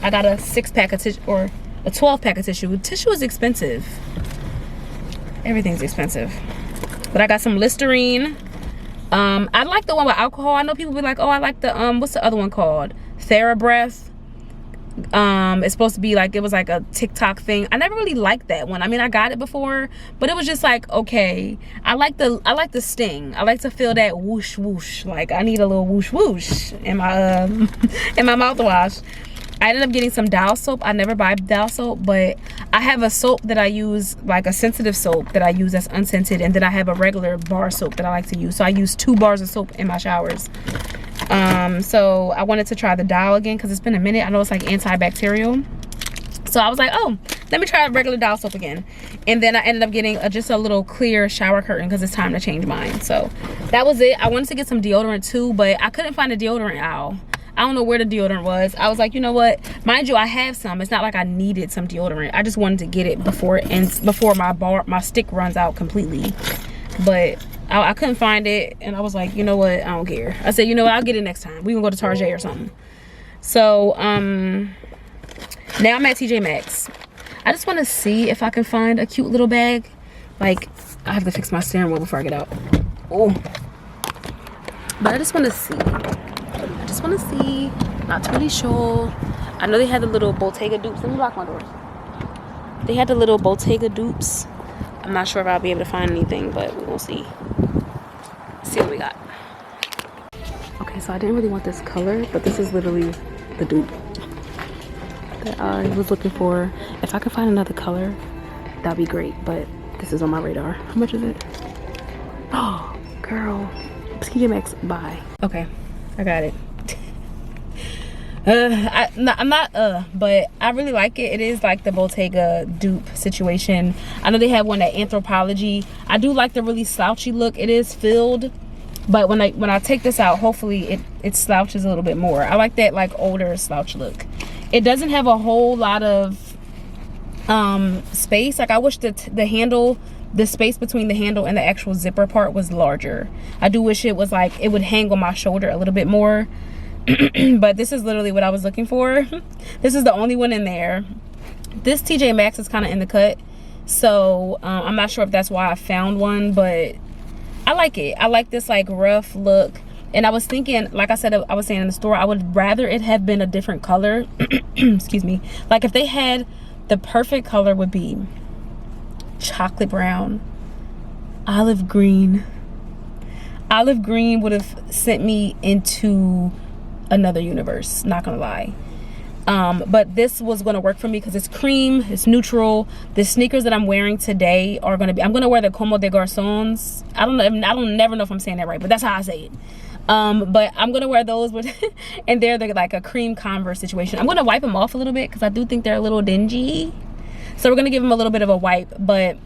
I got a 6-pack of tissue, or a 12-pack of tissue. Tissue is expensive. Everything's expensive. But I got some Listerine. I like the one with alcohol. I know people be like, oh, I like the what's the other one called? TheraBreath. It's supposed to be like, it was like a TikTok thing. I never really liked that one. I mean, I got it before, but it was just like, okay. I like the sting. I like to feel that whoosh whoosh. Like, I need a little whoosh whoosh in my in my mouthwash. I ended up getting some Dial soap. I never buy Dial soap, but I have a soap that I use, like a sensitive soap that I use that's unscented, and then I have a regular bar soap that I like to use. So I use 2 bars of soap in my showers. So I wanted to try the Dial again because it's been a minute. I know it's like antibacterial. So I was like, oh, let me try regular Dial soap again. And then I ended up getting just a little clear shower curtain because it's time to change mine. So that was it. I wanted to get some deodorant too, but I couldn't find a deodorant aisle. I don't know where the deodorant was. I was like, you know what? Mind you, I have some. It's not like I needed some deodorant. I just wanted to get it before my stick runs out completely. But I couldn't find it, and I was like, you know what? I don't care. I said, you know what? I'll get it next time. We can go to Target or something. So now I'm at TJ Maxx. I just want to see if I can find a cute little bag. Like, I have to fix my steering wheel before I get out. Oh, but I just want to see. Not really sure. I know they had the little Bottega dupes. Let me lock my doors. They had the little Bottega dupes. I'm not sure if I'll be able to find anything, but we will see. Let's see what we got. Okay, so I didn't really want this color, but this is literally the dupe that I was looking for. If I could find another color, that'd be great, but this is on my radar. How much is it? Oh, girl. TJ Maxx, bye. Okay, I got it. I'm not but I really like it. It is like the Bottega dupe situation. I know they have one at Anthropology. I do like the really slouchy look. It is filled, but when I take this out, hopefully it slouches a little bit more. I like that like older slouch look. It doesn't have a whole lot of space. Like I wish that the space between the handle and the actual zipper part was larger. I do wish it was like it would hang on my shoulder a little bit more. But this is literally what I was looking for. This is the only one in there. This TJ Maxx is kind of in the cut, so I'm not sure if that's why I found one, but I like it. I like this like rough look. And I was thinking, like I said, I was saying in the store, I would rather it have been a different color. Excuse me. Like if they had, the perfect color would be chocolate brown, olive green. Olive green would have sent me into another universe, not gonna lie. But this was gonna work for me because it's cream, it's neutral. The sneakers that I'm wearing today are gonna be, I'm gonna wear the Como des Garçons. I don't never know if I'm saying that right, but that's how I say it. But I'm gonna wear those with and they're like a cream Converse situation. I'm gonna wipe them off a little bit because I do think they're a little dingy, so we're gonna give them a little bit of a wipe. But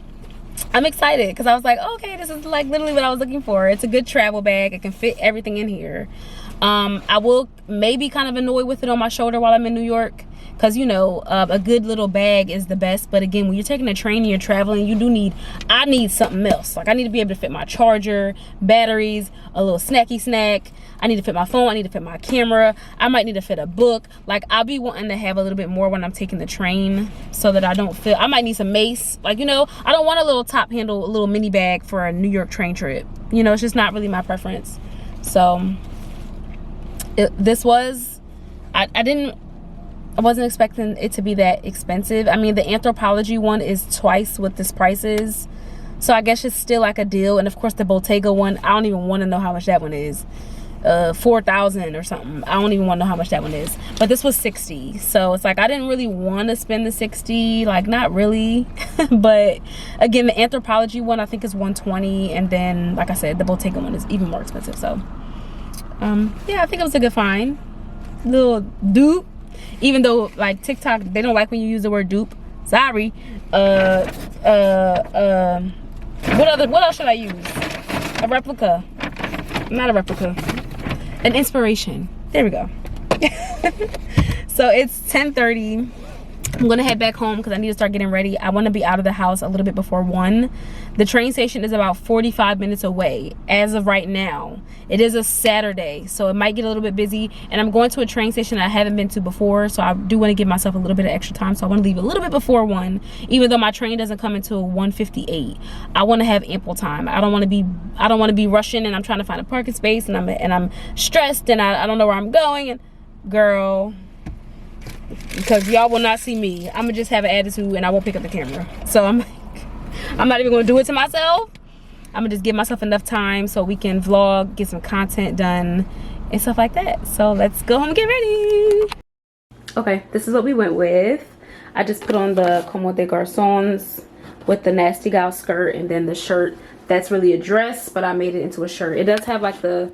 I'm excited because I was like, okay, this is like literally what I was looking for. It's a good travel bag. It can fit everything in here. I will maybe kind of annoy with it on my shoulder while I'm in New York, because you know, a good little bag is the best. But again, when you're taking a train and you're traveling, you do need, I need something else. Like I need to be able to fit my charger, batteries, a little snacky snack. I need to fit my phone, I need to fit my camera, I might need to fit a book. Like I'll be wanting to have a little bit more when I'm taking the train, so that I don't feel, I might need some mace. Like, you know, I don't want a little top handle, a little mini bag for a New York train trip. You know, it's just not really my preference. So this was, I wasn't expecting it to be that expensive. I mean, the Anthropology one is twice what this price is, so I guess it's still like a deal. And of course the Bottega one, I don't even want to know how much that one is. 4,000 or something. I don't even want to know how much that one is. But this was 60, so it's like I didn't really want to spend the 60, like not really. But again, the Anthropology one I think is 120, and then like I said, the Bottega one is even more expensive. So yeah, I think it was a good find. Little dupe, even though like TikTok, they don't like when you use the word dupe. Sorry. What else should I use? A replica. Not a replica, an inspiration. There we go. So it's 10:30. I'm gonna head back home because I need to start getting ready. I want to be out of the house a little bit before 1. The train station is about 45 minutes away as of right now. It is a Saturday, so it might get a little bit busy, and I'm going to a train station I haven't been to before, so I do want to give myself a little bit of extra time. So I want to leave a little bit before 1, even though my train doesn't come until 1:58. I want to have ample time. I don't want to be rushing and I'm trying to find a parking space and I'm stressed and I don't know where I'm going. And girl, because y'all will not see me, I'm gonna just have an attitude and I won't pick up the camera. So I'm not even gonna do it to myself. I'm gonna just give myself enough time so we can vlog, get some content done and stuff like that. So let's go home and get ready. Okay, this is what we went with. I just put on the Como des Garçons with the Nasty Gal skirt, and then the shirt that's really a dress, but I made it into a shirt. It does have like the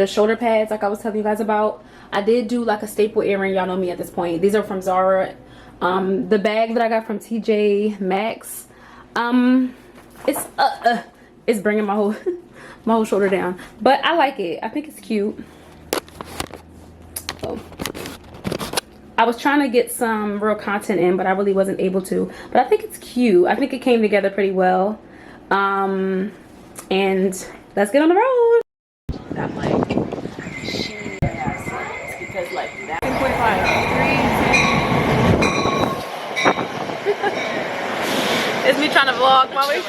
shoulder pads like I was telling you guys about. I did do like a staple earring. Y'all know me at this point. These are from Zara. The bag that I got from TJ Maxx, it's bringing my whole my whole shoulder down, but I like it. I think it's cute. So I was trying to get some real content in, but I really wasn't able to. But I think it's cute. I think it came together pretty well. And let's get on the road. I'm like, because like that 10:45. It's me trying to vlog while we.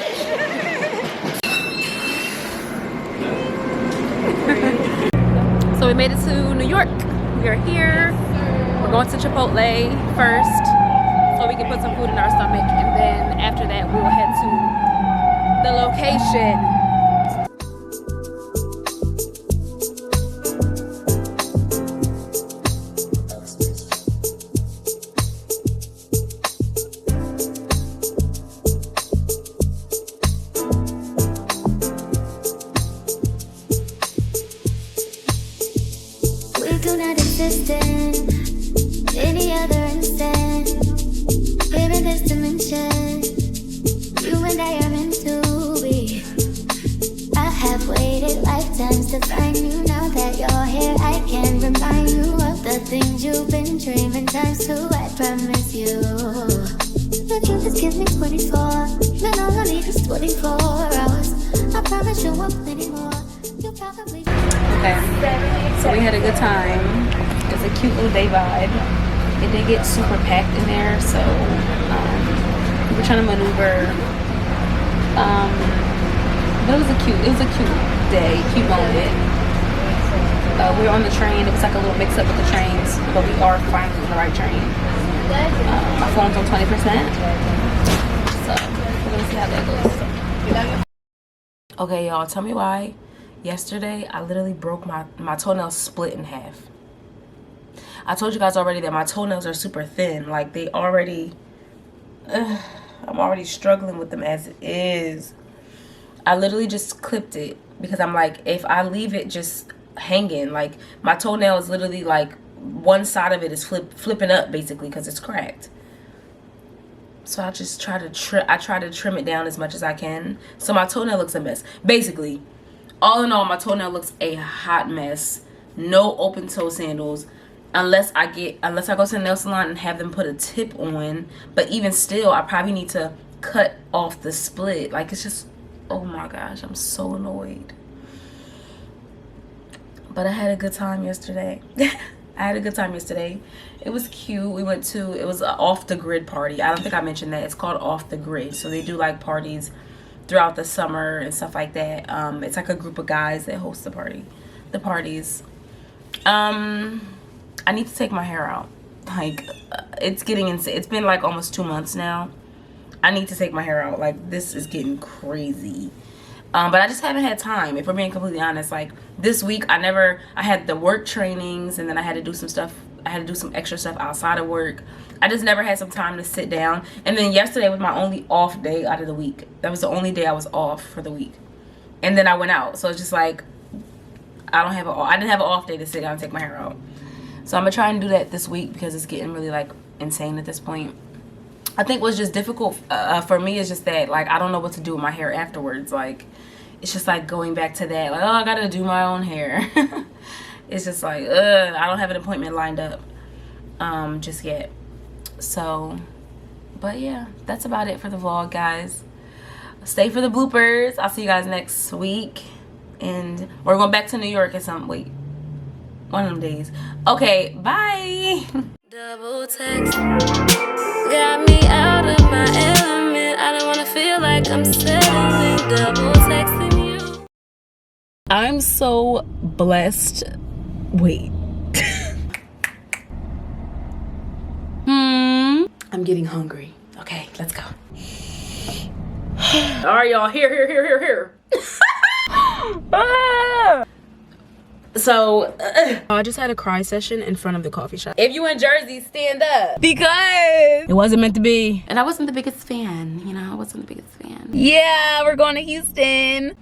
So we made it to New York. We are here. We're going to Chipotle first, so we can put some food in our stomach, and then after that we will head to the location. We do not exist in any other instant. Here in this dimension, you and I are meant to be. I have waited lifetimes to find you. Now that you're here, I can remind you of the things you've been dreaming times too. I promise you. The truth is, give me 24. Then all I need is 24 hours. I promise you won't plenty more. You'll probably. Okay, so we had a good time. It was a cute little day vibe. It did get super packed in there, so we were trying to maneuver. But it was a cute day, cute moment. We were on the train. It was like a little mix up with the trains, but we are finally on the right train. My phone's on 20%, so we're gonna see how that goes. Okay, y'all, tell me why. Yesterday, I literally broke my toenails split in half. I told you guys already that my toenails are super thin. Like, they already... I'm already struggling with them as it is. I literally just clipped it because I'm like, if I leave it just hanging, like, my toenail is literally like, one side of it is flipping up, basically, because it's cracked. So I just try to trim it down as much as I can. So my toenail looks a mess. Basically, all in all, my toenail looks a hot mess. No open toe sandals. Unless I go to the nail salon and have them put a tip on. But even still, I probably need to cut off the split. Like, it's just, oh my gosh, I'm so annoyed. But I had a good time yesterday. It was cute. We went to, it was an off the grid party. I don't think I mentioned that. It's called Off the Grid. So they do like parties throughout the summer and stuff like that. It's like a group of guys that host the parties. I need to take my hair out. Like, it's getting insane. It's been like almost 2 months now. I need to take my hair out. Like, this is getting crazy. But I just haven't had time, if we're being completely honest. Like, this week, I had the work trainings, and then I had to do some stuff. I had to do some extra stuff outside of work. I just never had some time to sit down. And then yesterday was my only off day out of the week. That was the only day I was off for the week. And then I went out. So it's just like, I didn't have an off day to sit down and take my hair out. So I'm gonna try and do that this week because it's getting really like insane at this point. I think what's just difficult for me is just that, like, I don't know what to do with my hair afterwards. Like, it's just like going back to that, like, oh, I gotta do my own hair. It's just like, I don't have an appointment lined up just yet. So, but yeah, that's about it for the vlog, guys. Stay for the bloopers. I'll see you guys next week. And we're going back to New York at one of them days. Okay, bye. Double text got me out of my element. I don't wanna feel like I'm settling. Double texting you. I'm so blessed. Wait. I'm getting hungry. Okay, let's go. All right, y'all. Here. So, I just had a cry session in front of the coffee shop. If you in Jersey, stand up. Because it wasn't meant to be. And I wasn't the biggest fan, you know? I wasn't the biggest fan. Yeah, we're going to Houston.